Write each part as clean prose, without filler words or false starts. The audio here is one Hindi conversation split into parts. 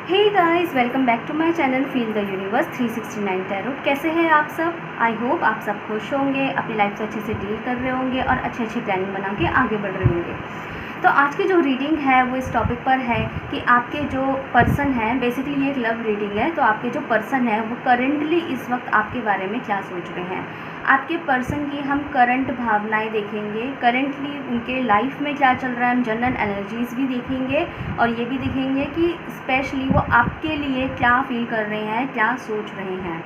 Hey guys, welcome back to my channel feel the universe 369 tarot. कैसे हैं आप सब? आई होप आप सब खुश होंगे, अपनी लाइफ से अच्छे से डील कर रहे होंगे और अच्छी प्लानिंग बना के आगे बढ़ रहे होंगे। तो आज की जो रीडिंग है वो इस टॉपिक पर है कि आपके जो पर्सन है, बेसिकली ये एक लव रीडिंग है, तो आपके जो पर्सन है वो करेंटली इस वक्त आपके बारे में क्या सोच रहे हैं। आपके पर्सन की हम करंट भावनाएं देखेंगे, करेंटली उनके लाइफ में क्या चल रहा है, हम जनरल एनर्जीज़ भी देखेंगे और ये भी देखेंगे कि स्पेशली वो आपके लिए क्या फील कर रहे हैं, क्या सोच रहे हैं।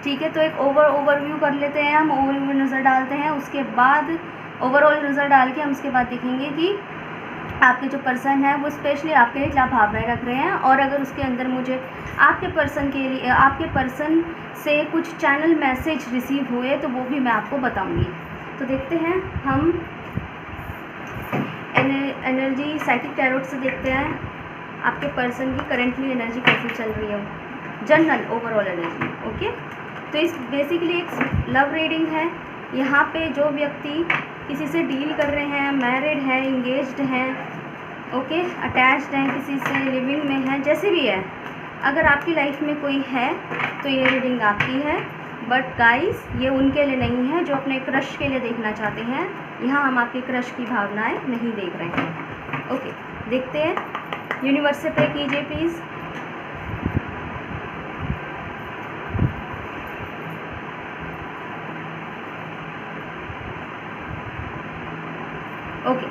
ठीक है, तो एक ओवरव्यू कर लेते हैं, हम ओवरव्यू नज़र डालते हैं, उसके बाद ओवरऑल नज़र डाल के हम उसके बाद देखेंगे कि आपके जो पर्सन है वो स्पेशली आपके लिए क्या भावनाएं रख रहे हैं। और अगर उसके अंदर मुझे आपके पर्सन के लिए, आपके पर्सन से कुछ चैनल मैसेज रिसीव हुए तो वो भी मैं आपको बताऊंगी। तो देखते हैं, हम एनर्जी साइकिक टैरोट से देखते हैं आपके पर्सन की करेंटली एनर्जी कैसी चल रही है, जनरल ओवरऑल एनर्जी। ओके, तो इस बेसिकली एक लव रीडिंग है। यहाँ पे जो व्यक्ति किसी से डील कर रहे हैं, मैरिड है, इंगेज्ड हैं, ओके, अटैच्ड हैं, किसी से लिविंग में है, जैसे भी है, अगर आपकी लाइफ में कोई है तो ये रीडिंग आपकी है। बट गाइस, ये उनके लिए नहीं है जो अपने क्रश के लिए देखना चाहते हैं। यहाँ हम आपके क्रश की भावनाएं नहीं देख रहे हैं। ओके, देखते हैं। यूनिवर्स से प्रे कीजिए please. Okay,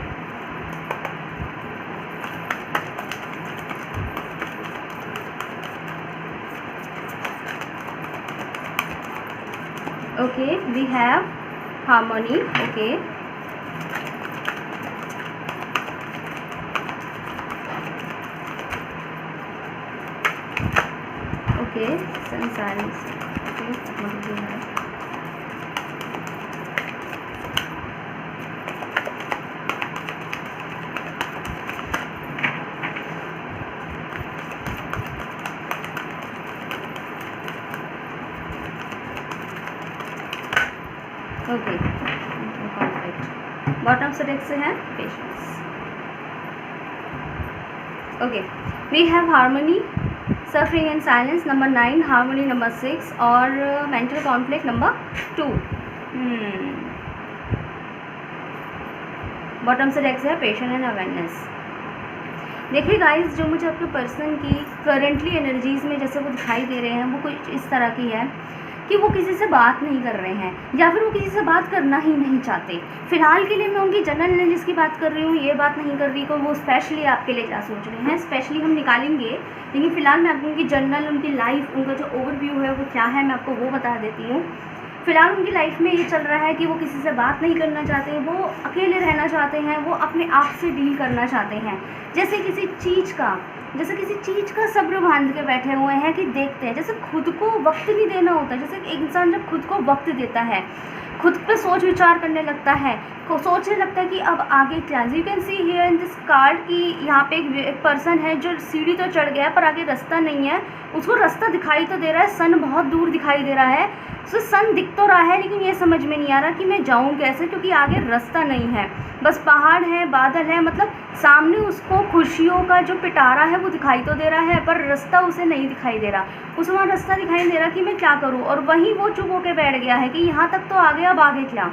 okay, we have harmony. Okay, okay, sun silence. Okay, okay, bottom से डेक से है patience. Okay, we have harmony, suffering and silence number 9, harmony number 6 और मेंटल कॉन्फ्लिक्ट नंबर 2। बॉटम से डेक से है पेशेंस एंड अवेयरनेस। देखिए गाइस, जो मुझे आपके पर्सन की करंटली एनर्जीज़ में जैसे वो दिखाई दे रहे हैं वो कुछ इस तरह की है कि वो किसी से बात नहीं कर रहे हैं या फिर वो किसी से बात करना ही नहीं चाहते। फिलहाल के लिए मैं उनकी जनरल एनर्जीज़ की बात कर रही हूँ, ये बात नहीं कर रही कि वो स्पेशली आपके लिए क्या सोच रहे हैं। स्पेशली हम निकालेंगे, लेकिन फ़िलहाल मैं आपको उनकी जनरल, उनकी लाइफ, उनका जो ओवरव्यू है वो क्या है मैं आपको वो बता देती हूँ। फ़िलहाल उनकी लाइफ में ये चल रहा है कि वो किसी से बात नहीं करना चाहते, वो अकेले रहना चाहते हैं, वो अपने आप से डील करना चाहते हैं। जैसे किसी चीज़ का सब्र बांध के बैठे हुए हैं कि देखते हैं, जैसे खुद को वक्त नहीं देना होता। जैसे एक इंसान जब खुद को वक्त देता है, खुद पे सोच विचार करने लगता है, को सोचने लगता है कि अब आगे क्या। You can see here in this card कि यहाँ पे एक पर्सन है जो सीढ़ी तो चढ़ गया पर आगे रास्ता नहीं है। उसको रास्ता दिखाई तो दे रहा है, सन बहुत दूर दिखाई दे रहा है, सो सन दिख तो रहा है, लेकिन ये समझ में नहीं आ रहा कि मैं जाऊँ कैसे, क्योंकि आगे रास्ता नहीं है, बस पहाड़ है, बादल है। मतलब सामने उसको खुशियों का जो पिटारा है वो दिखाई तो दे रहा है पर रास्ता उसे नहीं दिखाई दे रहा। उसे वहाँ रास्ता दिखाई दे रहा कि मैं क्या करूँ, और वहीं वो चुप होकर बैठ गया है कि यहाँ तक तो आ गया, अब आगे क्या।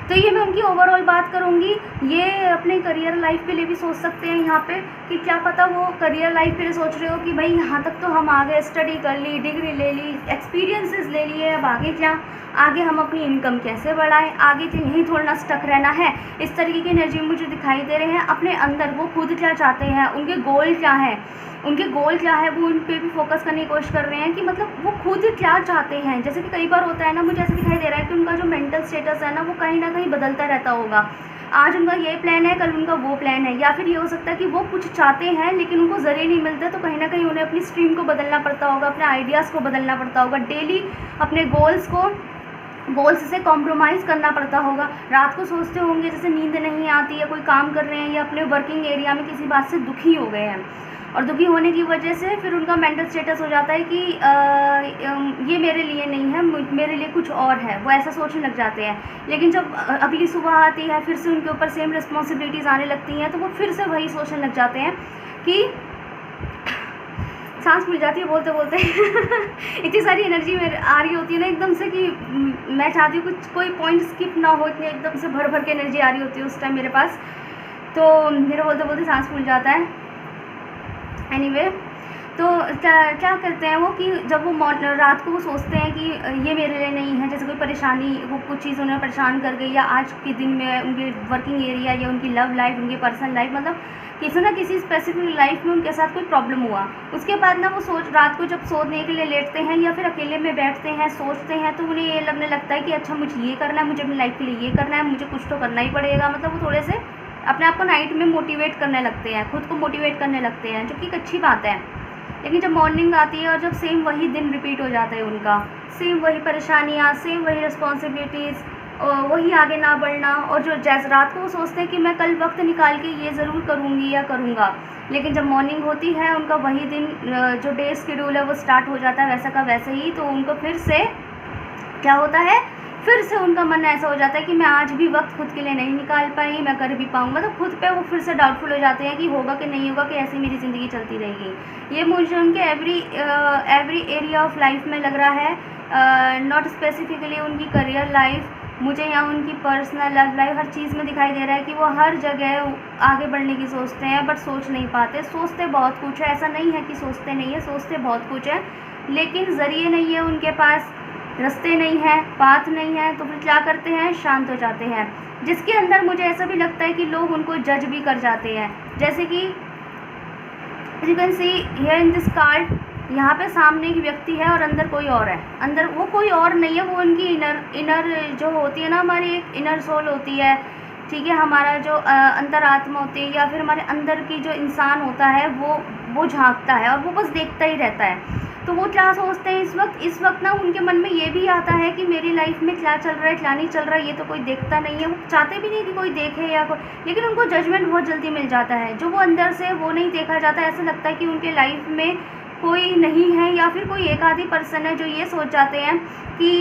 तो ये मैं उनकी ओवरऑल बात करूँगी। ये अपने करियर लाइफ के लिए भी सोच सकते हैं यहाँ पे कि क्या पता वो करियर लाइफ के लिए सोच रहे हो कि भाई यहाँ तक तो हम आ गए, स्टडी कर ली, डिग्री ले ली, एक्सपीरियंसेस ले लिए, अब आगे क्या, आगे हम अपनी इनकम कैसे बढ़ाएं, आगे तो यहीं थोड़ा स्टक रहना है। इस तरीके की एनर्जी मुझे दिखाई दे रहे हैं। अपने अंदर वो खुद क्या चाहते हैं, उनके गोल क्या है, वो उन पे भी फोकस करने की कोशिश कर रहे हैं कि मतलब वो खुद क्या चाहते हैं। जैसे कि कई बार होता है ना, मुझे ऐसे दिखाई दे रहा है कि उनका जो मेंटल स्टेटस है ना वो कहीं ना कहीं बदलता रहता होगा। आज उनका ये प्लान है, कल उनका वो प्लान है, या फिर ये हो सकता है कि वो कुछ चाहते हैं लेकिन उनको ज़रिए नहीं मिलते, तो कहीं ना कहीं उन्हें अपनी स्ट्रीम को बदलना पड़ता होगा, अपने आइडियाज़ को बदलना पड़ता होगा, डेली अपने गोल्स से कॉम्प्रोमाइज़ करना पड़ता होगा। रात को सोचते होंगे, जैसे नींद नहीं आती है, कोई काम कर रहे हैं या अपने वर्किंग एरिया में किसी बात से दुखी हो गए हैं, और दुखी होने की वजह से फिर उनका मेंटल स्टेटस हो जाता है कि ये मेरे लिए नहीं है, मेरे लिए कुछ और है, वो ऐसा सोचने लग जाते हैं। लेकिन जब अगली सुबह आती है, फिर से उनके ऊपर सेम रिस्पॉन्सिबिलिटीज़ आने लगती हैं, तो वो फिर से वही सोचने लग जाते हैं कि सांस फूल जाती है बोलते बोलते इतनी सारी एनर्जी में आ रही होती है ना एकदम से कि मैं चाहती हूँ कुछ कोई पॉइंट स्किप ना हो, इतनी एकदम से भर भर के एनर्जी आ रही होती है उस टाइम मेरे पास, तो मेरा बोलते बोलते सांस फूल जाता है। एनीवे, तो क्या करते हैं वो कि जब वो रात को वो सोचते हैं कि ये मेरे लिए नहीं है, जैसे कोई परेशानी, वो कुछ चीज़ उन्हें परेशान कर गई, या आज के दिन में उनके वर्किंग एरिया या उनकी लव लाइफ, उनकी पर्सनल लाइफ, मतलब किसी ना किसी स्पेसिफिक लाइफ में उनके साथ कोई प्रॉब्लम हुआ, उसके बाद ना वो रात को जब सोने के लिए लेटते हैं या फिर अकेले में बैठते हैं सोचते हैं, तो उन्हें ये लगने लगता है कि अच्छा मुझे ये करना है, मुझे अपनी लाइफ के लिए ये करना है, मुझे कुछ तो करना ही पड़ेगा। मतलब वो थोड़े से अपने आप को नाइट में मोटिवेट करने लगते हैं, खुद को मोटिवेट करने लगते हैं, जो कि एक अच्छी बात है। लेकिन जब मॉर्निंग आती है और जब सेम वही दिन रिपीट हो जाता है उनका, सेम वही परेशानियाँ, सेम वही रिस्पॉन्सिबिलिटीज़, वही आगे ना बढ़ना, और जो जैसे रात को वो सोचते हैं कि मैं कल वक्त निकाल के ये ज़रूर करूँगी या करूँगा, लेकिन जब मॉर्निंग होती है उनका वही दिन जो डे शेड्यूल है वो स्टार्ट हो जाता है वैसा का वैसे ही, तो उनको फिर से क्या होता है, फिर से उनका मन ऐसा हो जाता है कि मैं आज भी वक्त खुद के लिए नहीं निकाल पाई, मैं कर भी पाऊँगा, मतलब खुद पे वो फिर से डाउटफुल हो जाते हैं कि होगा कि नहीं होगा, कि ऐसी मेरी ज़िंदगी चलती रहेगी। ये मुझे उनके एवरी एरिया ऑफ लाइफ में लग रहा है, नॉट स्पेसिफिकली उनकी करियर लाइफ, मुझे यहाँ उनकी पर्सनल लव लाइफ, हर चीज़ में दिखाई दे रहा है कि वो हर जगह आगे बढ़ने की सोचते हैं, बट सोच नहीं पाते। सोचते बहुत कुछ है, ऐसा नहीं है कि सोचते नहीं है, सोचते बहुत कुछ है, लेकिन ज़रिए नहीं है उनके पास, रास्ते नहीं है, पाथ नहीं है, तो फिर क्या करते हैं, शांत हो जाते हैं, जिसके अंदर मुझे ऐसा भी लगता है कि लोग उनको जज भी कर जाते हैं। जैसे कि you can see here in this card, यहाँ पे सामने एक व्यक्ति है और अंदर कोई और है, अंदर वो कोई और नहीं है, वो उनकी इनर जो होती है ना, हमारी एक इनर सोल होती है, ठीक है, हमारा जो अंतरात्मा होती है, या फिर हमारे अंदर की जो इंसान होता है वो झांकता है और वो बस देखता ही रहता है। तो वो क्या सोचते हैं इस वक्त ना उनके मन में ये भी आता है कि मेरी लाइफ में क्या चल रहा है क्या नहीं चल रहा है, ये तो कोई देखता नहीं है, वो चाहते भी नहीं कि कोई देखे या कोई, लेकिन उनको जजमेंट बहुत जल्दी मिल जाता है, जो वो अंदर से वो नहीं देखा जाता। ऐसा लगता है कि उनके लाइफ में कोई नहीं है, या फिर कोई एक आधी पर्सन है जो ये सोच जाते हैं कि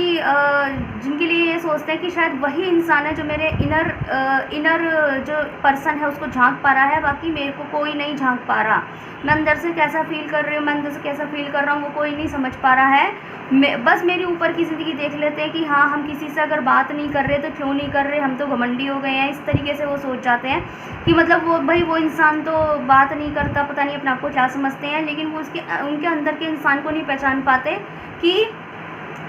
जिनके लिए ये सोचते हैं कि शायद वही इंसान है जो मेरे इनर जो पर्सन है उसको झांक पा रहा है, बाकी मेरे को कोई नहीं झांक पा रहा। मैं अंदर से कैसा फील कर रही हूँ, मैं अंदर से कैसा फील कर रहा हूँ, वो कोई नहीं समझ पा रहा है। बस मेरी ऊपर की ज़िंदगी देख लेते हैं कि हाँ हम किसी से अगर बात नहीं कर रहे तो क्यों नहीं कर रहे, हम तो घमंडी हो गए हैं, इस तरीके से वो सोच जाते हैं कि मतलब वो इंसान तो बात नहीं करता, पता नहीं अपने आप को क्या समझते हैं, लेकिन वो उनके अंदर के इंसान को नहीं पहचान पाते कि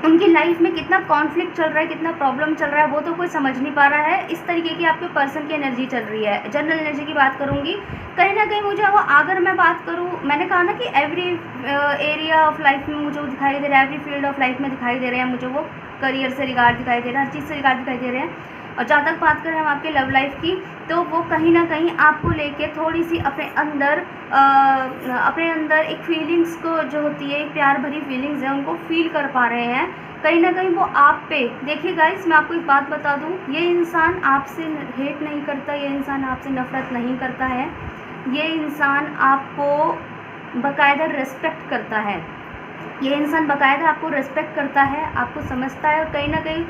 उनकी लाइफ में कितना कॉन्फ्लिक्ट चल रहा है, कितना प्रॉब्लम चल रहा है, वो तो कोई समझ नहीं पा रहा है। इस तरीके की आपके पर्सन की एनर्जी चल रही है। जनरल एनर्जी की बात करूँगी, कहीं ना कहीं मुझे वो, अगर मैं बात करूँ, मैंने कहा ना कि एवरी एरिया ऑफ लाइफ में मुझे वो दिखाई दे रहा है, एवरी फील्ड ऑफ लाइफ में दिखाई दे रहे हैं मुझे, वो करियर से रिगार्ड दिखाई दे रहा है, हर चीज़ से रिगार्ड दिखाई दे रहे हैं। और जहाँ तक बात करें हम आपके लव लाइफ की, तो वो कहीं ना कहीं आपको लेके थोड़ी सी अपने अंदर एक फीलिंग्स को जो होती है, एक प्यार भरी फीलिंग्स है, उनको फील कर पा रहे हैं। कहीं ना कहीं वो आप पे, देखिए गाइस मैं आपको एक बात बता दूं, ये इंसान आपसे हेट नहीं करता, ये इंसान आपसे नफ़रत नहीं करता है, ये इंसान आपको बाकायदा रिस्पेक्ट करता है, ये इंसान बाकायदा आपको रिस्पेक्ट करता है, आपको समझता है, और कहीं ना कहीं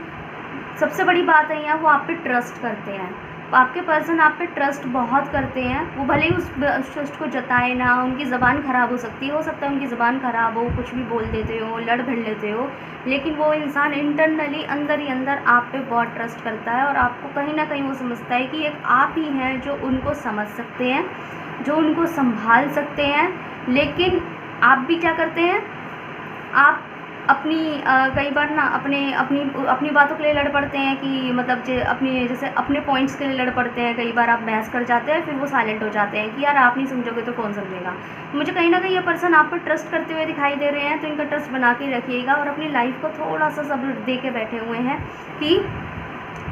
सबसे बड़ी बात है यहाँ वो आप पे ट्रस्ट करते हैं। आपके पर्सन आप पे ट्रस्ट बहुत करते हैं, वो भले ही उस ट्रस्ट को जताए ना, उनकी ज़बान ख़राब हो सकती है, हो सकता है उनकी ज़बान ख़राब हो, कुछ भी बोल देते हो, लड़ भिड़ लेते हो, लेकिन वो इंसान इंटरनली अंदर ही अंदर आप पे बहुत ट्रस्ट करता है, और आपको कहीं ना कहीं वो समझता है कि एक आप ही हैं जो उनको समझ सकते हैं, जो उनको संभाल सकते हैं। लेकिन आप भी क्या करते हैं, आप अपनी कई बार ना अपनी बातों के लिए लड़ पड़ते हैं, कि मतलब जैसे अपने पॉइंट्स के लिए लड़ पड़ते हैं, कई बार आप बहस कर जाते हैं, फिर वो साइलेंट हो जाते हैं कि यार आप नहीं समझोगे तो कौन समझेगा। मुझे कहीं ना कहीं ये पर्सन आप पर ट्रस्ट करते हुए दिखाई दे रहे हैं, तो इनका ट्रस्ट बना के रखिएगा, और अपनी लाइफ को थोड़ा सा सब्र दे के बैठे हुए हैं कि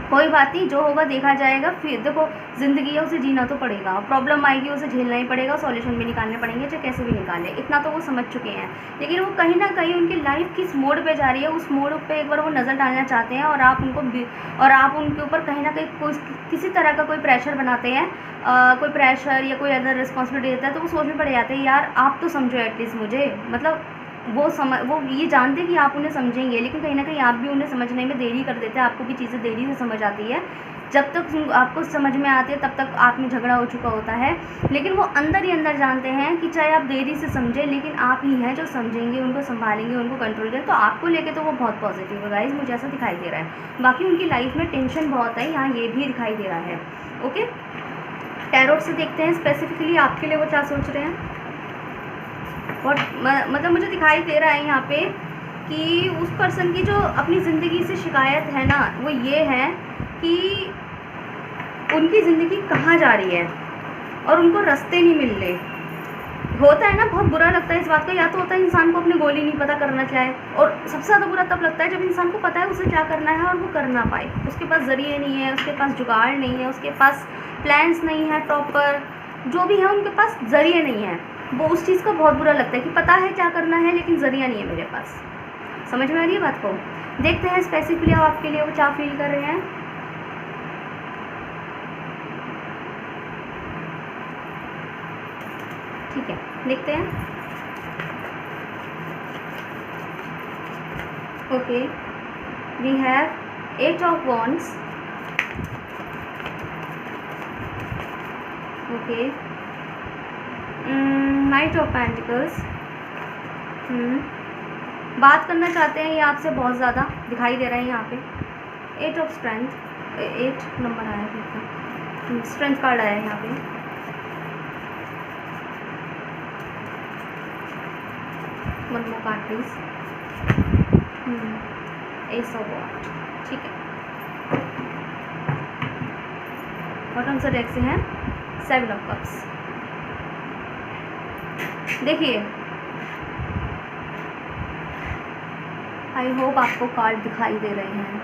कोई बात नहीं, जो होगा देखा जाएगा। फिर देखो ज़िंदगी है, उसे जीना तो पड़ेगा, प्रॉब्लम आएगी उसे झेलना ही पड़ेगा, सॉल्यूशन भी निकालने पड़ेंगे, चाहे कैसे भी निकालें, इतना तो वो समझ चुके हैं। लेकिन वो कहीं ना कहीं उनकी लाइफ किस मोड़ पे जा रही है, उस मोड़ पे एक बार वो नज़र डालना चाहते हैं, और आप उनके ऊपर कहीं ना कहीं किसी तरह का कोई प्रेशर बनाते हैं, कोई प्रेशर या कोई अदर रिस्पॉन्सिबिलिटी देता है, तो वो सोच में पड़ जाते हैं यार आप तो समझो एटलीस्ट मुझे, मतलब वो ये जानते हैं कि आप उन्हें समझेंगे, लेकिन कहीं ना कहीं आप भी उन्हें समझने में देरी कर देते हैं, आपको भी चीज़ें देरी से समझ आती है। जब तक आपको समझ में आती है तब तक आप में झगड़ा हो चुका होता है, लेकिन वो अंदर ही अंदर जानते हैं कि चाहे आप देरी से समझें लेकिन आप ही हैं जो समझेंगे, उनको संभालेंगे, उनको कंट्रोल करें। तो आपको लेके तो वो बहुत पॉजिटिव है गाइस, मुझे ऐसा दिखाई दे रहा है। बाकी उनकी लाइफ में टेंशन बहुत है, यहाँ ये भी दिखाई दे रहा है। ओके, टैरोट से देखते हैं स्पेसिफिकली आपके लिए वो क्या सोच रहे हैं। और मतलब मुझे दिखाई दे रहा है यहाँ पे कि उस पर्सन की जो अपनी ज़िंदगी से शिकायत है ना, वो ये है कि उनकी ज़िंदगी कहाँ जा रही है और उनको रास्ते नहीं मिल रहे। होता है ना, बहुत बुरा लगता है इस बात का। या तो होता है इंसान को अपने गोल ही नहीं पता करना क्या है, और सबसे ज़्यादा बुरा तब लगता है जब इंसान को पता है उसे क्या करना है और वो कर ना पाए। उसके पास ज़रिए नहीं है, उसके पास जुगाड़ नहीं है, उसके पास प्लान्स नहीं है प्रॉपर, जो भी है उनके पास ज़रिए नहीं है। वो उस चीज़ का बहुत बुरा लगता है कि पता है क्या करना है लेकिन ज़रिया नहीं है मेरे पास। समझ में आ रही है बात को। देखते हैं स्पेसिफिकली आपके लिए वो क्या फील कर रहे हैं। ठीक है, देखते हैं। Okay, we have 8 of wands. Okay, knight of pentacles. बात करना चाहते हैं ये आपसे बहुत ज़्यादा दिखाई दे रहा है यहाँ पे। 8 ऑफ स्ट्रेंथ, 8 नंबर आया है, स्ट्रेंथ कार्ड आया है यहाँ पे। One more card please. Ace of wands, ठीक है। बॉटम से डेक से हैं 7 ऑफ कप्स। देखिए, आई होप आपको कार्ड दिखाई दे रहे हैं।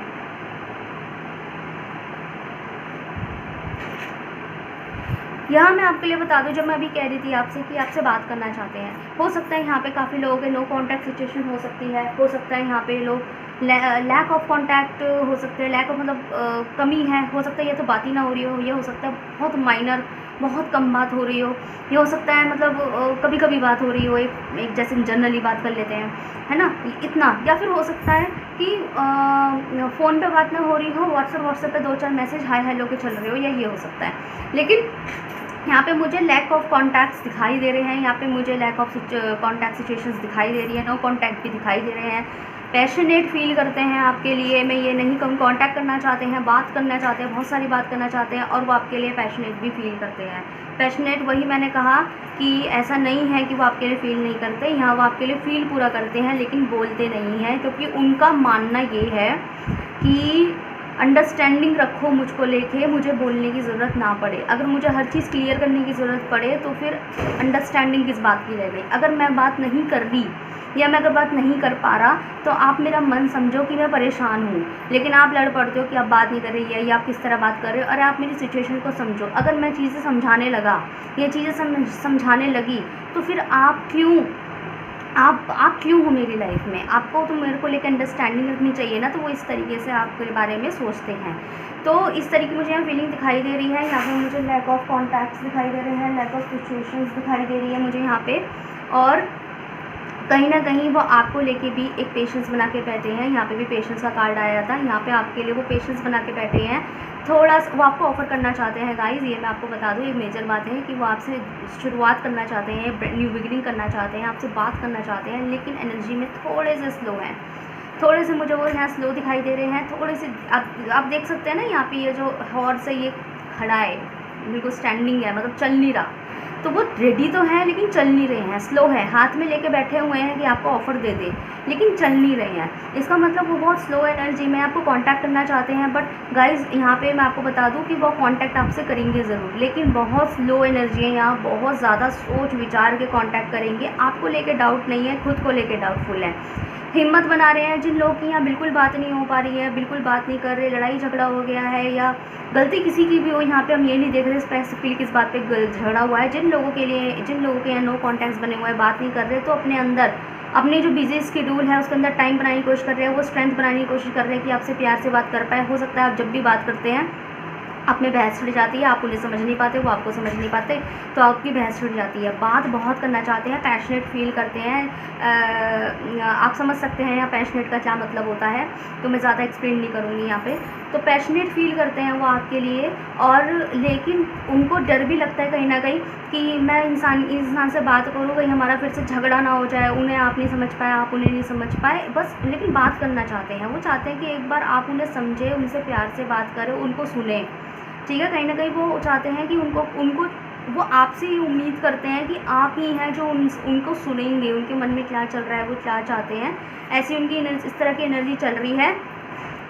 यहाँ मैं आपके लिए बता दूँ, जब मैं अभी कह रही थी आपसे कि आपसे बात करना चाहते हैं, हो सकता है यहाँ पे काफ़ी लोगों के नो कांटेक्ट सिचुएशन हो सकती है। हो सकता है यहाँ पे लोग लैक ऑफ कांटेक्ट हो सकते हैं, लैक ऑफ मतलब कमी है। हो सकता है ये तो बात ही ना हो रही हो, ये हो सकता है बहुत माइनर, बहुत कम बात हो रही हो। ये हो सकता है मतलब कभी कभी बात हो रही हो, एक जैसे जनरली बात कर लेते हैं, है ना, इतना। या फिर हो सकता है कि फ़ोन पे बात ना हो रही हो, व्हाट्सएप पे 2-4 मैसेज हाय हेलो के चल रहे हो, या ये हो सकता है। लेकिन यहाँ पे मुझे लैक ऑफ कॉन्टैक्ट्स दिखाई दे रहे हैं, यहाँ पे मुझे लैक ऑफ कॉन्टैक्ट सिचुएशंस दिखाई दे रही है, नो कॉन्टैक्ट भी दिखाई दे रहे हैं। पैशनेट फील करते हैं आपके लिए, मैं ये नहीं कहूँ, कॉन्टैक्ट करना चाहते हैं, बात करना चाहते हैं, बहुत सारी बात करना चाहते हैं, और वो आपके लिए पैशनेट भी फील करते हैं। पैशनेट वही मैंने कहा कि ऐसा नहीं है कि वो आपके लिए फ़ील नहीं करते, यहाँ वो आपके लिए फ़ील पूरा करते हैं लेकिन बोलते नहीं हैं, क्योंकि उनका मानना ये है कि अंडरस्टैंडिंग रखो मुझको लेके, मुझे बोलने की ज़रूरत ना पड़े। अगर मुझे हर चीज़ क्लियर करने की ज़रूरत पड़े तो फिर अंडरस्टैंडिंग किस बात की रह गई। अगर मैं बात नहीं कर रही या मैं अगर बात नहीं कर पा रहा तो आप मेरा मन समझो कि मैं परेशान हूँ, लेकिन आप लड़ पड़ते हो कि आप बात नहीं कर रही है या आप किस तरह बात कर रहे हो। अरे आप मेरी सिचुएशन को समझो। अगर मैं चीज़ें समझाने लगा या चीज़ें समझाने लगी तो फिर आप क्यों हो मेरी लाइफ में? आपको तो मेरे को लेकर अंडरस्टैंडिंग रखनी चाहिए ना। तो वो इस तरीके से आपके बारे में सोचते हैं। तो इस तरीके मुझे यहाँ फीलिंग दिखाई दे रही है। यहाँ पे मुझे लैक ऑफ कॉन्टैक्ट्स दिखाई दे रहे हैं, लैक ऑफ सिचुएशंस दिखाई दे रही है मुझे यहाँ पे, और कहीं ना कहीं वो आपको लेके भी एक पेशेंस बना के बैठे हैं। यहाँ पे भी पेशेंस का कार्ड आया था, यहाँ पे आपके लिए वो पेशेंस बना के बैठे हैं। थोड़ा वो आपको ऑफ़र करना चाहते हैं गाइस, ये मैं आपको बता दूँ, एक मेजर बात है कि वो आपसे शुरुआत करना चाहते हैं, न्यू बिगिनिंग करना चाहते हैं, आपसे बात करना चाहते हैं, लेकिन एनर्जी में थोड़े से स्लो हैं। थोड़े से मुझे वो यहाँ स्लो दिखाई दे रहे हैं, थोड़े से। आप देख सकते हैं ना, यहाँ पे ये जो हॉर्स है ये खड़ा है, बिल्कुल स्टैंडिंग है, मतलब चल नहीं रहा। तो वो रेडी तो है लेकिन चल नहीं रहे हैं, स्लो है, हाथ में लेके बैठे हुए हैं कि आपको ऑफ़र दे दे, लेकिन चल नहीं रहे हैं। इसका मतलब वो बहुत स्लो एनर्जी में आपको कांटेक्ट करना चाहते हैं। बट गाइस यहाँ पे मैं आपको बता दूँ कि वो कांटेक्ट आपसे करेंगे ज़रूर, लेकिन बहुत स्लो एनर्जी है यहाँ, बहुत ज़्यादा सोच विचार के कांटेक्ट करेंगे। आपको लेके डाउट नहीं है, खुद को लेके डाउटफुल है। हिम्मत बना रहे हैं जिन लोगों की यहाँ बिल्कुल बात नहीं हो पा रही है, बिल्कुल बात नहीं कर रहे, लड़ाई झगड़ा हो गया है या गलती किसी की भी हो, यहाँ पे हम ये नहीं देख रहे स्पेसिफिकली किस बात पे झगड़ा हुआ है। जिन लोगों के यहाँ नो कॉन्टैक्ट्स बने हुए हैं, बात नहीं कर रहे, तो अपने अंदर अपने जो बिजी शेड्यूल है उसके अंदर टाइम बनाने की कोशिश कर रहे हैं, वो स्ट्रेंथ बनाने की कोशिश कर रहे हैं कि आपसे प्यार से बात कर पाए। हो सकता है आप जब भी बात करते हैं आप में बहस छिड़ जाती है, आप उन्हें समझ नहीं पाते, वो आपको समझ नहीं पाते, तो आपकी बहस छिड़ जाती है। बात बहुत करना चाहते हैं, पैशनेट फील करते हैं। आप समझ सकते हैं यहाँ पैशनेट का क्या मतलब होता है, तो मैं ज़्यादा एक्सप्लेन नहीं करूँगी यहाँ पे। तो पैशनेट फील करते हैं वो आपके लिए, और लेकिन उनको डर भी लगता है कहीं ना कहीं कि मैं इंसान से बात करूँ, कहीं हमारा फिर से झगड़ा ना हो जाए, उन्हें आप नहीं समझ पाए, आप उन्हें नहीं समझ पाए, बस लेकिन बात करना चाहते हैं। वो चाहते हैं कि एक बार आप उन्हें समझें, उनसे प्यार से बात करें, उनको सुने, ठीक है। कहीं ना कहीं वो चाहते हैं कि उनको वो आपसे ही उम्मीद करते हैं कि आप ही हैं जो उनको सुनेंगे, उनके मन में क्या चल रहा है, वो क्या चाहते हैं। ऐसी उनकी इस तरह की एनर्जी चल रही है।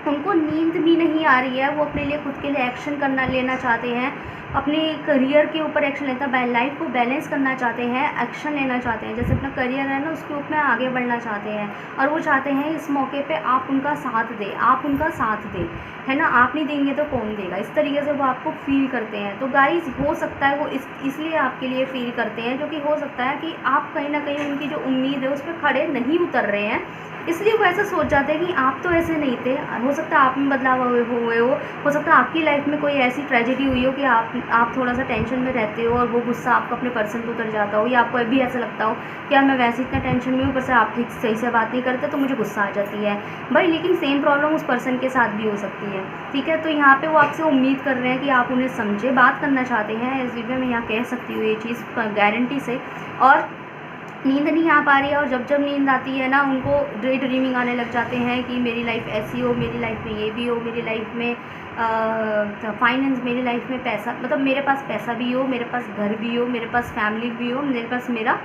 उनको नींद भी नहीं आ रही है, वो अपने लिए खुद के लिए एक्शन लेना चाहते हैं, अपने करियर के ऊपर एक्शन लेता है, लाइफ को बैलेंस करना चाहते हैं, एक्शन लेना चाहते हैं। जैसे अपना करियर है ना, उसके ऊपर में आगे बढ़ना चाहते हैं, और वो चाहते हैं इस मौके पे आप उनका साथ दें, आप उनका साथ दें, है ना। आप नहीं देंगे तो कौन देगा, इस तरीके से वो आपको फील करते हैं। तो गाइस हो सकता है वो इसलिए आपके लिए फील करते हैं, क्योंकि हो सकता है कि आप कहीं ना कहीं उनकी जो उम्मीद है उस पर खड़े नहीं उतर रहे हैं, इसलिए वो ऐसा सोच जाते हैं कि आप तो ऐसे नहीं थे। हो सकता है आप में बदलाव हुए हो सकता है आपकी लाइफ में कोई ऐसी ट्रेजेडी हुई हो कि आप थोड़ा सा टेंशन में रहते हो और वो गुस्सा आपका अपने पर्सन पे उतर जाता हो, या आपको अभी ऐसा लगता हो कि यार मैं वैसे इतना टेंशन में हूँ, ऊपर से आप ठीक सही से बात नहीं करते तो मुझे गुस्सा आ जाती है भाई। लेकिन सेम प्रॉब्लम उस पर्सन के साथ भी हो सकती है, ठीक है। तो यहाँ पर वो आपसे उम्मीद कर रहे हैं कि आप उन्हें समझे, बात करना चाहते हैं, इस वीडियो में यहाँ कह सकती हूँ ये चीज़ गारंटी से। और नींद नहीं आ पा रही है, और जब नींद आती है ना, उनको डे ड्रीमिंग आने लग जाते हैं कि मेरी लाइफ ऐसी हो, मेरी लाइफ में ये भी हो, मेरी लाइफ में फाइनेंस, मेरी लाइफ में पैसा, मतलब मेरे पास पैसा भी हो, मेरे पास घर भी हो, मेरे पास फैमिली भी हो, मेरे पास मेरा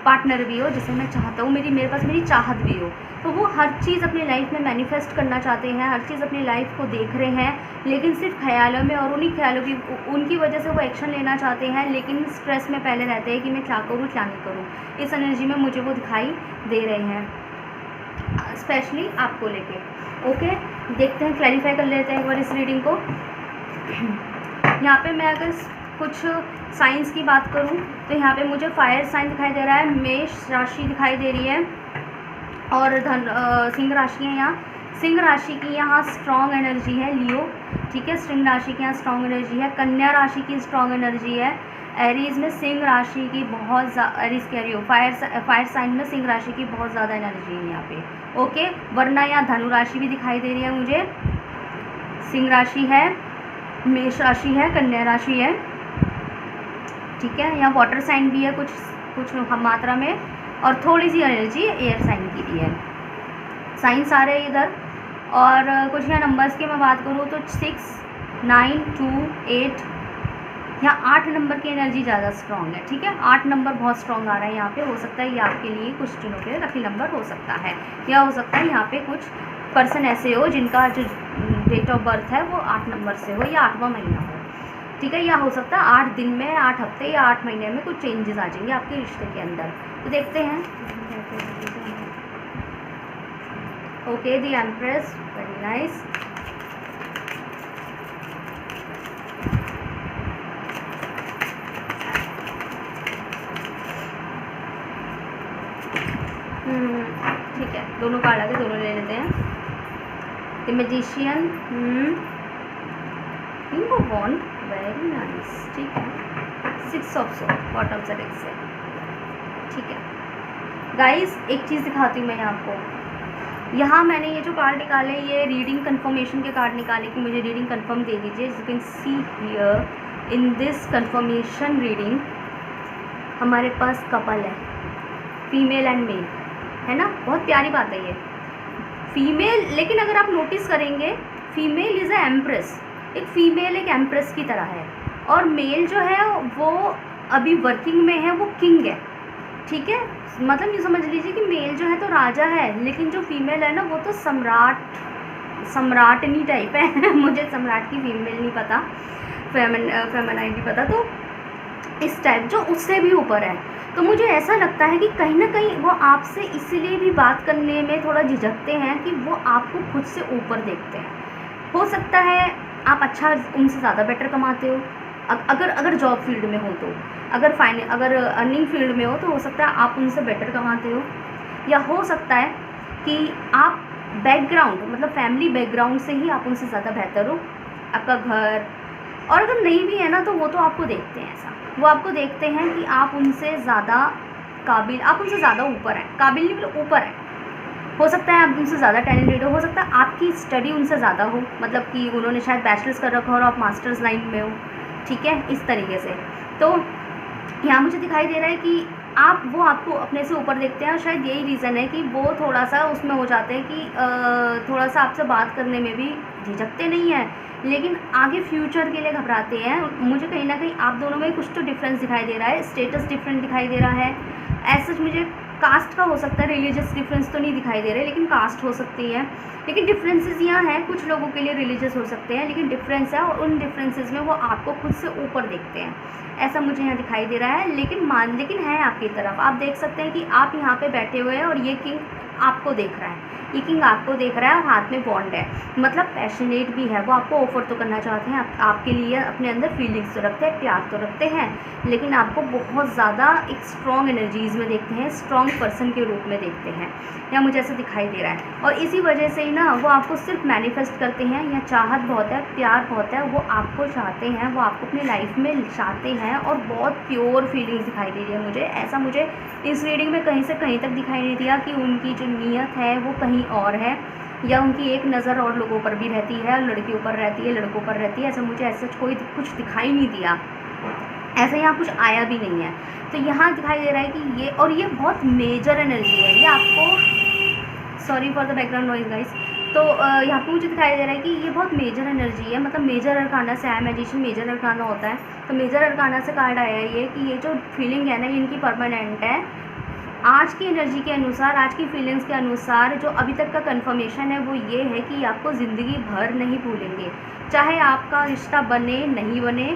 पार्टनर भी हो जिसे मैं चाहता हूँ, मेरे पास मेरी चाहत भी हो। तो वो हर चीज़ अपनी लाइफ में मैनिफेस्ट करना चाहते हैं, हर चीज़ अपनी लाइफ को देख रहे हैं, लेकिन सिर्फ ख्यालों में, और उन्हीं ख्यालों की उनकी वजह से वो एक्शन लेना चाहते हैं, लेकिन स्ट्रेस में पहले रहते हैं कि मैं क्या करूँ क्या नहीं करूँ। इस एनर्जी में मुझे वो दिखाई दे रहे हैं, स्पेशली आपको लेके। ओके, देखते हैं, क्लैरिफाई कर लेते हैं एक बार इस रीडिंग को। यहाँ पे मैं अगर कुछ साइंस की बात करूँ तो यहाँ पे मुझे फायर साइन दिखाई दे रहा है, मेष राशि दिखाई दे रही है, और सिंह राशि है। यहाँ सिंह राशि की यहाँ स्ट्रॉन्ग एनर्जी है, लियो, ठीक है। सिंह राशि की यहाँ स्ट्रॉन्ग एनर्जी है। कन्या राशि की स्ट्रॉन्ग एनर्जी है। एरीज में सिंह राशि की बहुत एरीज कह रही हो, फायर साइन में सिंह राशि की बहुत ज़्यादा एनर्जी है यहाँ पे। ओके, वरना यहाँ धनु राशि भी दिखाई दे रही है मुझे, सिंह राशि है, मेष राशि है, कन्या राशि है, ठीक है। यहाँ वाटर साइन भी है कुछ मात्रा में, और थोड़ी सी एनर्जी एयर साइन की भी है। साइंस आ रहे हैं इधर। और कुछ यहाँ नंबर्स की मैं बात करूँ तो 6, 9, 2, 8, यहाँ 8 नंबर की एनर्जी ज़्यादा स्ट्रॉन्ग है, ठीक है। 8 नंबर बहुत स्ट्रॉन्ग आ रहा है यहाँ पे। हो सकता है ये आपके लिए कुछ दिनों के लिए लकी नंबर हो सकता है, या हो सकता है यहाँ पे कुछ पर्सन ऐसे हो जिनका जो डेट ऑफ बर्थ है वो 8 नंबर से हो, या 8वां महीना हो, ठीक है। या हो सकता है 8 दिन में, 8 हफ्ते या 8 महीने में कुछ चेंजेस आ जाएंगे आपके रिश्ते के अंदर। तो देखते हैं। Okay, the empress, very nice. ठीक है, दोनों कार्ड आगे, दोनों ले लेते हैं। The magician, king of wand, very nice, ठीक है। 6 ऑफ सोर्ड, बॉटम से डेक से, ठीक है। गाइस एक चीज़ दिखाती हूँ मैं आपको। यहाँ मैंने ये जो कार्ड निकाले, ये रीडिंग कंफर्मेशन के कार्ड निकाले कि मुझे रीडिंग कंफर्म दे दीजिए। You can see here in this confirmation reading हमारे पास कपल है, फीमेल एंड मेल, है ना। बहुत प्यारी बात है ये, फीमेल। लेकिन अगर आप नोटिस करेंगे, फीमेल इज़ अ एम्प्रेस, एक फीमेल एक एम्प्रेस की तरह है, और मेल जो है वो अभी वर्किंग में है, वो किंग है, ठीक है। मतलब ये समझ लीजिए कि मेल जो है तो राजा है, लेकिन जो फीमेल है ना वो तो सम्राटनी टाइप है। मुझे सम्राट की फीमेल नहीं पता, फेमिनाइन नहीं पता, तो इस टाइप जो उससे भी ऊपर है। तो मुझे ऐसा लगता है कि कहीं ना कहीं वो आपसे इसलिए भी बात करने में थोड़ा झिझकते हैं कि वो आपको खुद से ऊपर देखते हैं। हो सकता है आप अच्छा उनसे ज़्यादा बेटर कमाते हो, अगर जॉब फील्ड में हो तो, अगर अर्निंग फील्ड में हो तो हो सकता है आप उनसे बेटर कमाते हो, या हो सकता है कि आप बैकग्राउंड, मतलब फैमिली बैकग्राउंड से ही आप उनसे ज़्यादा बेहतर हो, आपका घर। और अगर नहीं भी है ना तो वो तो आपको देखते हैं ऐसा, वो आपको देखते हैं कि आप उनसे ज़्यादा काबिल, आप उनसे ज़्यादा ऊपर हैं, काबिल नहीं मतलब ऊपर हैं, हो सकता है आप उनसे ज़्यादा टैलेंटेड हो सकता है आपकी स्टडी उनसे ज़्यादा हो, मतलब कि उन्होंने शायद बैचलर्स कर रखा हो और आप मास्टर्स लाइन में हो, ठीक है, इस तरीके से। तो यहाँ मुझे दिखाई दे रहा है कि वो आपको अपने से ऊपर देखते हैं और शायद यही रीज़न है कि वो थोड़ा सा उसमें हो जाते हैं कि थोड़ा सा आपसे बात करने में भी झिझकते नहीं हैं, लेकिन आगे फ्यूचर के लिए घबराते हैं। मुझे कहीं ना कहीं आप दोनों में कुछ तो डिफरेंस दिखाई दे रहा है, स्टेटस डिफरेंट दिखाई दे रहा है। ऐसा मुझे कास्ट का हो सकता है, रिलीजियस डिफरेंस तो नहीं दिखाई दे रहे, लेकिन कास्ट हो सकती है। लेकिन डिफरेंसेस यहाँ हैं, कुछ लोगों के लिए रिलीजियस हो सकते हैं, लेकिन डिफरेंस है और उन डिफरेंसेस में वो आपको खुद से ऊपर देखते हैं, ऐसा मुझे यहाँ दिखाई दे रहा है। लेकिन है आपकी तरफ, आप देख सकते हैं कि आप यहाँ पे बैठे हुए हैं और ये किंग आपको देख रहा है, ये किंग आपको देख रहा है और हाथ में बॉन्ड है, मतलब पैशनेट भी है, वो आपको ऑफर तो करना चाहते हैं, आपके लिए अपने अंदर फीलिंग्स तो रखते हैं, प्यार तो रखते हैं, लेकिन आपको बहुत ज़्यादा एक स्ट्रॉन्ग एनर्जीज़ में देखते हैं, स्ट्रॉन्ग पर्सन के रूप में देखते हैं, या मुझे ऐसा दिखाई दे रहा है। और इसी वजह से ही ना वो आपको सिर्फ मैनिफेस्ट करते हैं, या चाहत बहुत है, प्यार बहुत है, वो आपको चाहते हैं, वो आपको अपनी लाइफ में चाहते हैं, और बहुत प्योर फीलिंग्स दिखाई दे रही है मुझे। ऐसा मुझे इस रीडिंग में कहीं से कहीं तक दिखाई नहीं दिया कि उनकी जो नीयत है वो कहीं और है, या उनकी एक नज़र और लोगों पर भी रहती है, लड़कियों पर रहती है, लड़कों पर रहती है, ऐसा मुझे ऐसा कोई कुछ दिखाई नहीं दिया, ऐसा यहाँ कुछ आया भी नहीं है। तो यहाँ दिखाई दे रहा है कि ये बहुत मेजर एनर्जी है, ये आपको, sorry for the background noise guys. तो यहाँ पे मुझे दिखाई दे रहा है कि ये बहुत मेजर एनर्जी है, मतलब मेजर अरकाना से आया, मैजिशियन मेजर अरकाना होता है, तो मेजर अरकाना से कार्ड आया है ये कि ये जो फीलिंग है ना ये इनकी परमानेंट है। आज की एनर्जी के अनुसार, आज की फीलिंग्स के अनुसार जो अभी तक का कंफर्मेशन है वो ये है कि आपको ज़िंदगी भर नहीं भूलेंगे, चाहे आपका रिश्ता बने नहीं बने,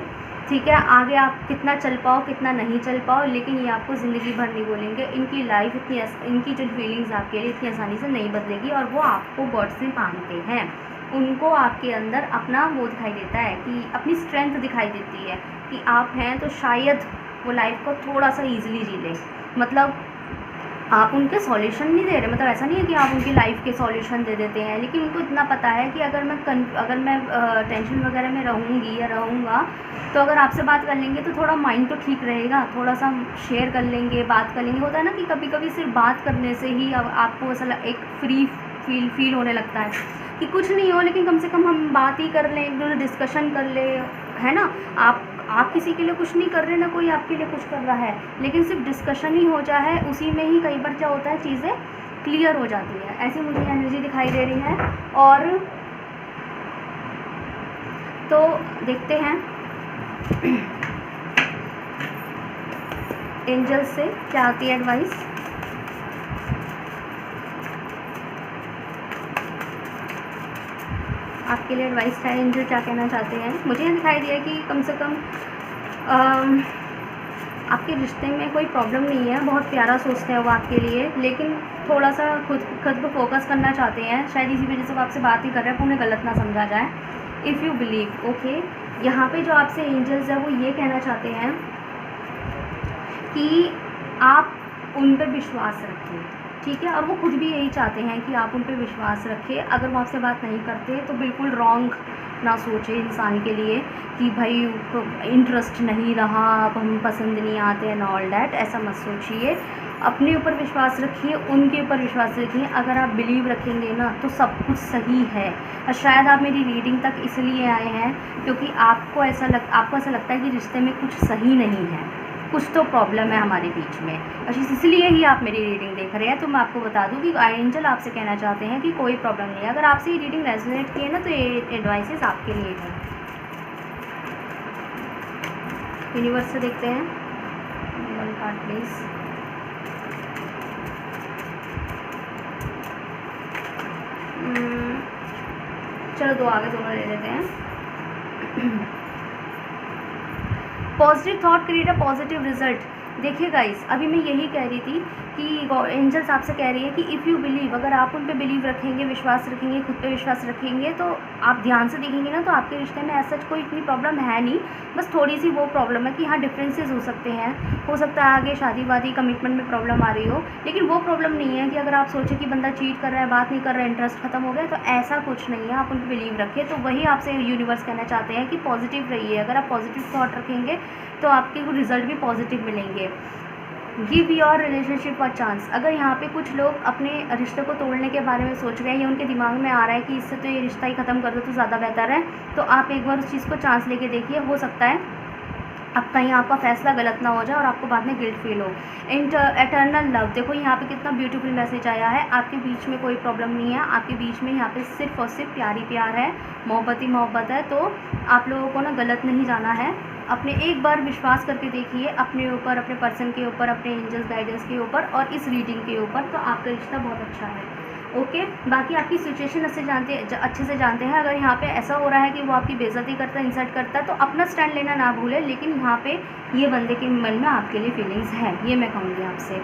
ठीक है, आगे आप कितना चल पाओ कितना नहीं चल पाओ, लेकिन ये आपको ज़िंदगी भर नहीं बोलेंगे। इनकी लाइफ इनकी जो फीलिंग्स आपके लिए इतनी आसानी से नहीं बदलेगी, और वो आपको गॉड से मांगते हैं, उनको आपके अंदर अपना वो दिखाई देता है कि अपनी स्ट्रेंथ दिखाई देती है कि आप हैं तो शायद वो लाइफ को थोड़ा सा ईजिली जी लें। मतलब आप उनके सॉल्यूशन नहीं दे रहे, मतलब ऐसा नहीं है कि आप उनकी लाइफ के सॉल्यूशन दे देते हैं, लेकिन उनको इतना पता है कि अगर मैं टेंशन वगैरह में रहूँगी या रहूँगा, तो अगर आपसे बात कर लेंगे तो थोड़ा माइंड तो ठीक रहेगा, थोड़ा सा शेयर कर लेंगे, बात कर लेंगे। होता है ना कि कभी कभी सिर्फ बात करने से ही आपको ऐसा एक फ्री फील होने लगता है कि कुछ नहीं हो, लेकिन कम से कम हम बात ही कर लें, एक दूसरे डिस्कशन कर ले, है ना। आप किसी के लिए कुछ नहीं कर रहे, ना कोई आपके लिए कुछ कर रहा है, लेकिन सिर्फ डिस्कशन ही हो जाए, उसी में ही कई बार क्या होता है चीज़ें क्लियर हो जाती है। ऐसी मुझे एनर्जी दिखाई दे रही है। और तो देखते हैं एंजल्स से क्या आती है एडवाइस। आपके लिए एडवाइस है, एंजल क्या कहना चाहते हैं। मुझे ये दिखाई दिया कि कम से कम आपके रिश्ते में कोई प्रॉब्लम नहीं है, बहुत प्यारा सोचते हैं वो आपके लिए, लेकिन थोड़ा सा खुद पर फोकस करना चाहते हैं, शायद इसी वजह से वो आपसे बात ही कर रहे हैं, उन्हें गलत ना समझा जाए। इफ़ यू बिलीव, ओके, यहाँ पे जो आपसे एंजल्स है वो ये कहना चाहते हैं कि आप उन पर विश्वास रखें, ठीक है, और वो खुद भी यही चाहते हैं कि आप उन पर विश्वास रखें। अगर वो आपसे बात नहीं करते तो बिल्कुल रॉन्ग ना सोचे इंसान के लिए कि भाई इंटरेस्ट नहीं रहा, अब हम पसंद नहीं आते एंड ऑल डैट, ऐसा मत सोचिए। अपने ऊपर विश्वास रखिए, उनके ऊपर विश्वास रखिए। अगर आप बिलीव रखेंगे ना तो सब कुछ सही है। और शायद आप मेरी रीडिंग तक इसलिए आए हैं क्योंकि आपको ऐसा लगता है कि रिश्ते में कुछ सही नहीं है, कुछ तो प्रॉब्लम है हमारे बीच में, और इसलिए ही आप मेरी रीडिंग देख रहे हैं। तो मैं आपको बता दूं कि एंजल आपसे कहना चाहते हैं कि कोई प्रॉब्लम नहीं है। अगर आपसे ये रीडिंग रेजोनेट की है ना तो ये एडवाइसेस आपके लिए है। यूनिवर्स से देखते हैं, वन कार्ड प्लीज़। चलो दो आगे दोनों ले लेते हैं। Positive thought create a positive result. देखिए गाइस, अभी मैं यही कह रही थी कि एंजल्स आपसे कह रही है कि इफ़ यू बिलीव, अगर आप उन पे बिलीव रखेंगे, विश्वास रखेंगे, खुद पे विश्वास रखेंगे, तो आप ध्यान से देखेंगे ना तो आपके रिश्ते में ऐसा कोई इतनी प्रॉब्लम है नहीं। बस थोड़ी सी वो प्रॉब्लम है कि हाँ डिफरेंसेस हो सकते हैं, हो सकता है आगे शादी वादी कमिटमेंट में प्रॉब्लम आ रही हो, लेकिन वो प्रॉब्लम नहीं है कि अगर आप सोचें कि बंदा चीट कर रहा है, बात नहीं कर रहा है, इंटरेस्ट खत्म हो गया, तो ऐसा कुछ नहीं है। आप उन पर बिलीव रखिए। तो वही आपसे यूनिवर्स कहना चाहते हैं कि पॉजिटिव रहिए। अगर आप पॉजिटिव थॉट रखेंगे तो आपके रिजल्ट भी पॉजिटिव मिलेंगे। Give your relationship a chance. अगर यहाँ पे कुछ लोग अपने रिश्ते को तोड़ने के बारे में सोच रहे हैं या उनके दिमाग में आ रहा है कि इससे तो ये रिश्ता ही ख़त्म कर दो तो ज़्यादा बेहतर है, तो आप एक बार उस चीज़ को चांस लेके देखिए, हो सकता है अब कहीं आपका फैसला गलत ना हो जाए और आपको बाद में गिल्ट फील हो। एटर्नल लव, देखो यहाँ पे कितना ब्यूटीफुल मैसेज आया है। आपके बीच में कोई प्रॉब्लम नहीं है, आपके बीच में यहाँ पे सिर्फ और सिर्फ प्यार ही प्यार है, मोहब्बत ही मोहब्बत है। तो आप लोगों को ना गलत नहीं जाना है, अपने एक बार विश्वास करके देखिए अपने ऊपर, अपने पर्सन के ऊपर, अपने एंजल्स गाइडेंस के ऊपर और इस रीडिंग के ऊपर, तो आपका रिश्ता बहुत अच्छा है। ओके, बाकी आपकी सिचुएशन अच्छे से जानते हैं। अगर यहाँ पे ऐसा हो रहा है कि वो आपकी बेइज्जती करता है, इंसल्ट करता है, तो अपना स्टैंड लेना ना भूलें, लेकिन यहाँ पे ये बंदे के मन में आपके लिए फीलिंग्स हैं, ये मैं कहूँगी आपसे।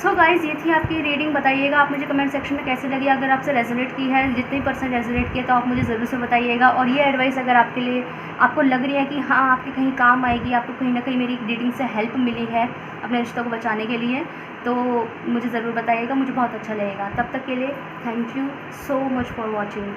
सो गाइज़, ये थी आपकी रीडिंग। बताइएगा आप मुझे कमेंट सेक्शन में कैसे लगी। अगर आपसे रेजोनेट की है, जितनी % रेजोनेट किया, तो आप मुझे ज़रूर से बताइएगा। और ये एडवाइस अगर आपके लिए आपको लग रही है कि हाँ आपके कहीं काम आएगी, आपको कहीं ना कहीं मेरी रीडिंग से हेल्प मिली है अपने रिश्तों को बचाने के लिए, तो मुझे ज़रूर बताइएगा, मुझे बहुत अच्छा लगेगा। तब तक के लिए thank you so much for watching.